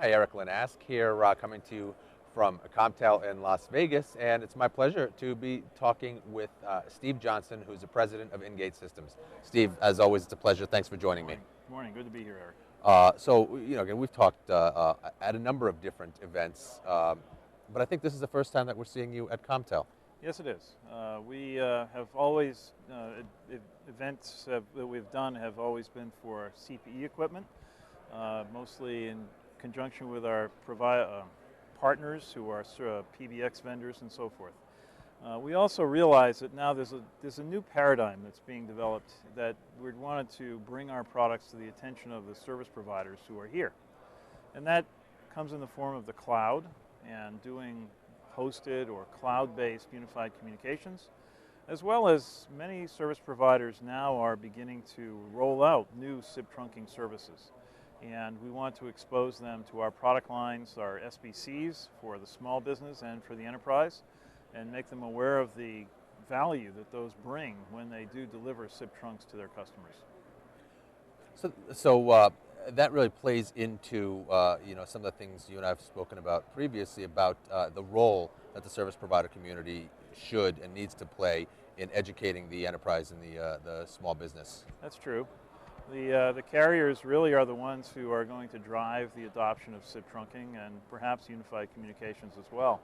Hi, Erik Linask here, coming to you from CommTel in Las Vegas, and it's my pleasure to be talking with Steve Johnson, who's the president of Ingate Systems. Steve, as always, it's a pleasure. Thanks for joining me. Morning. Good to be here, Erik. Again, we've talked at a number of different events, but I think this is the first time that we're seeing you at CommTel. Yes, it is. We have always, events that we've done have always been for CPE equipment, mostly in conjunction with our partners who are PBX vendors and so forth. We also realize that now there's a new paradigm that's being developed that we wanted to bring our products to the attention of the service providers who are here. And that comes in the form of the cloud and doing hosted or cloud-based unified communications, as well as many service providers now are beginning to roll out new SIP trunking services. And we want to expose them to our product lines, our SBCs for the small business and for the enterprise, and make them aware of the value that those bring when they do deliver SIP trunks to their customers. So that really plays into some of the things you and I have spoken about previously about the role that the service provider community should and needs to play in educating the enterprise and the small business. That's true. The carriers really are the ones who are going to drive the adoption of SIP trunking and perhaps unified communications as well.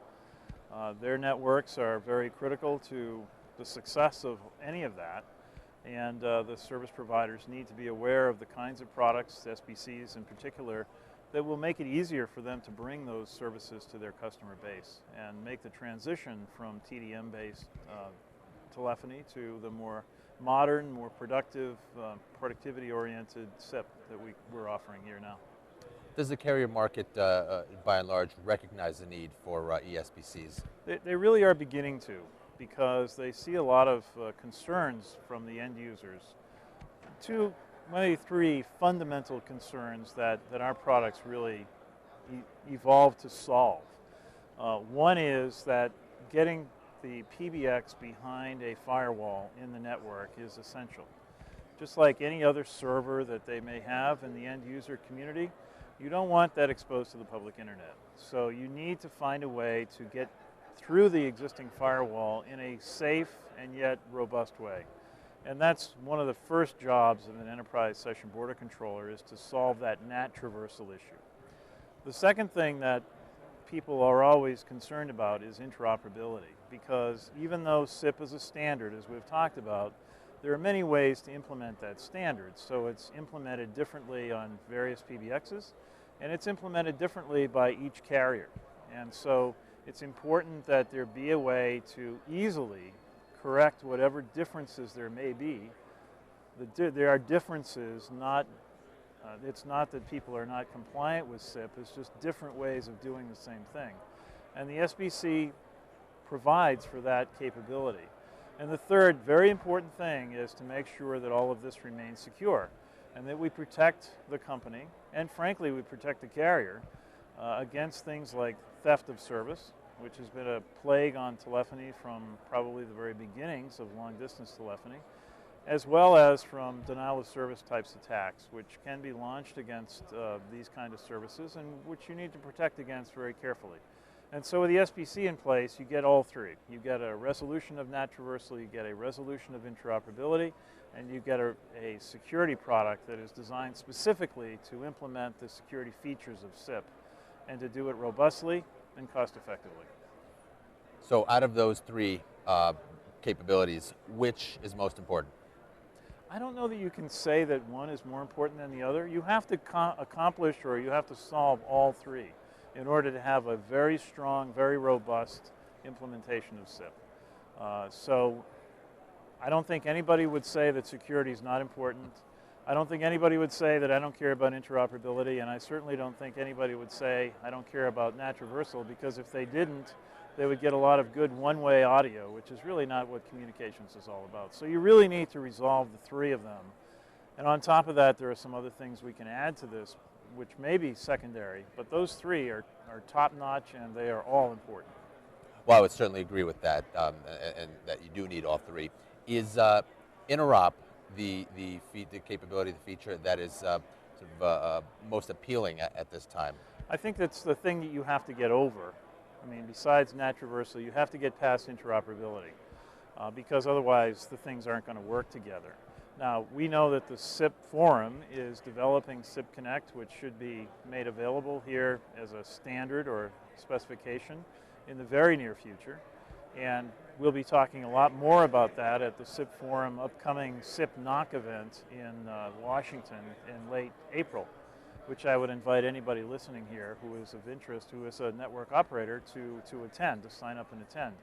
Their networks are very critical to the success of any of that, and the service providers need to be aware of the kinds of products, SBCs in particular, that will make it easier for them to bring those services to their customer base and make the transition from TDM-based telephony to the more modern, more productive, productivity-oriented SIP that we're offering here now. Does the carrier market, by and large, recognize the need for ESPCs? They really are beginning to, because they see a lot of concerns from the end users. Maybe three fundamental concerns that our products really evolve to solve. One is that getting the PBX behind a firewall in the network is essential. Just like any other server that they may have in the end user community, you don't want that exposed to the public internet. So you need to find a way to get through the existing firewall in a safe and yet robust way. And that's one of the first jobs of an enterprise session border controller, is to solve that NAT traversal issue. The second thing that people are always concerned about is interoperability, because even though SIP is a standard, as we've talked about, there are many ways to implement that standard. So it's implemented differently on various PBXs, and it's implemented differently by each carrier. And so it's important that there be a way to easily correct whatever differences there may be. There are differences, it's not that people are not compliant with SIP, it's just different ways of doing the same thing. And the SBC provides for that capability. And the third very important thing is to make sure that all of this remains secure and that we protect the company, and frankly we protect the carrier against things like theft of service, which has been a plague on telephony from probably the very beginnings of long-distance telephony, as well as from denial-of-service types attacks, which can be launched against these kind of services and which you need to protect against very carefully. And so with the SBC in place, you get all three. You get a resolution of NAT traversal, you get a resolution of interoperability, and you get a security product that is designed specifically to implement the security features of SIP and to do it robustly and cost-effectively. So out of those three capabilities, which is most important? I don't know that you can say that one is more important than the other. You have to accomplish, or you have to solve all three in order to have a very strong, very robust implementation of SIP. So I don't think anybody would say that security is not important. I don't think anybody would say that I don't care about interoperability, and I certainly don't think anybody would say I don't care about NAT traversal, because if they didn't, they would get a lot of good one-way audio, which is really not what communications is all about. So you really need to resolve the three of them. And on top of that, there are some other things we can add to this, which may be secondary, but those three are top-notch and they are all important. Well, I would certainly agree with that, and that you do need all three. Is interop the capability, the feature that is most appealing at this time? I think that's the thing that you have to get over. I mean, besides NAT traversal, you have to get past interoperability because otherwise the things aren't going to work together. Now, we know that the SIP forum is developing SIP Connect, which should be made available here as a standard or specification in the very near future. And we'll be talking a lot more about that at the SIP Forum upcoming SIP NOC event in Washington in late April, which I would invite anybody listening here who is of interest, who is a network operator, to attend, to sign up and attend.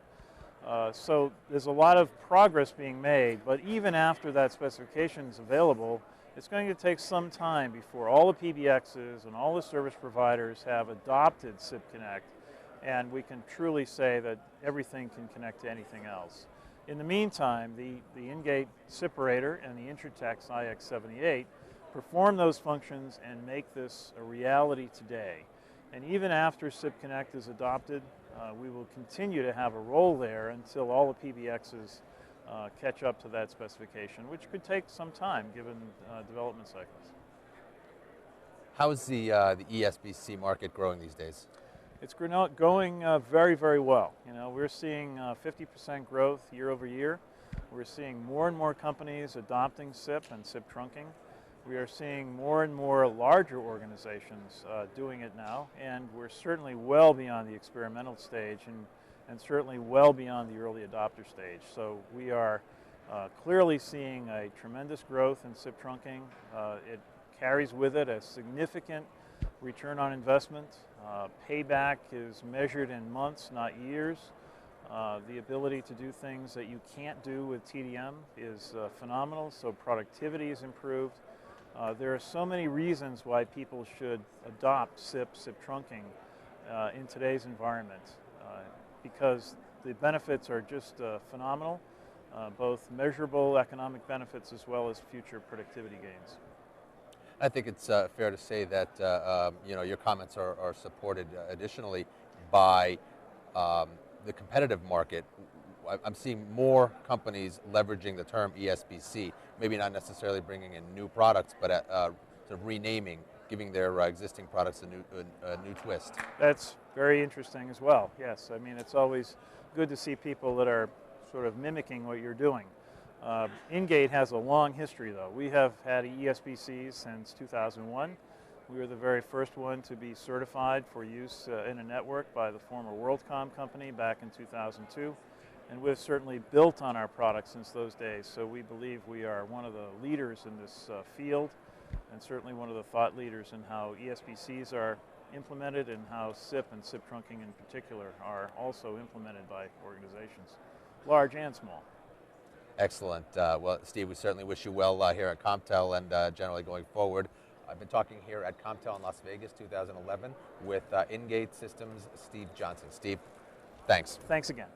So there's a lot of progress being made, but even after that specification is available, it's going to take some time before all the PBXs and all the service providers have adopted SIP Connect, and we can truly say that everything can connect to anything else. In the meantime, the Ingate Separator and the Intratex IX78 perform those functions and make this a reality today. And even after SIP Connect is adopted, we will continue to have a role there until all the PBXs catch up to that specification, which could take some time given development cycles. How is the ESPC market growing these days? It's going very, very well. You know, we're seeing 50% growth year over year. We're seeing more and more companies adopting SIP and SIP trunking. We are seeing more and more larger organizations doing it now, and we're certainly well beyond the experimental stage and certainly well beyond the early adopter stage. So we are clearly seeing a tremendous growth in SIP trunking. It carries with it a significant return on investment. Payback is measured in months, not years. The ability to do things that you can't do with TDM is phenomenal, so productivity is improved. There are so many reasons why people should adopt SIP trunking in today's environment because the benefits are just phenomenal, both measurable economic benefits as well as future productivity gains. I think it's fair to say that you know, your comments are supported additionally by the competitive market. I'm seeing more companies leveraging the term ESPC, maybe not necessarily bringing in new products, but sort of renaming, giving their existing products a new twist. That's very interesting as well, yes. I mean, it's always good to see people that are sort of mimicking what you're doing. Ingate has a long history, though. We have had ESPCs since 2001. We were the very first one to be certified for use in a network by the former WorldCom company back in 2002. And we've certainly built on our products since those days, so we believe we are one of the leaders in this field and certainly one of the thought leaders in how ESPCs are implemented and how SIP and SIP trunking in particular are also implemented by organizations, large and small. Excellent. Well, Steve, we certainly wish you well here at CompTel and generally going forward. I've been talking here at CompTel in Las Vegas 2011 with Ingate Systems' Steve Johnson. Steve, thanks. Thanks again.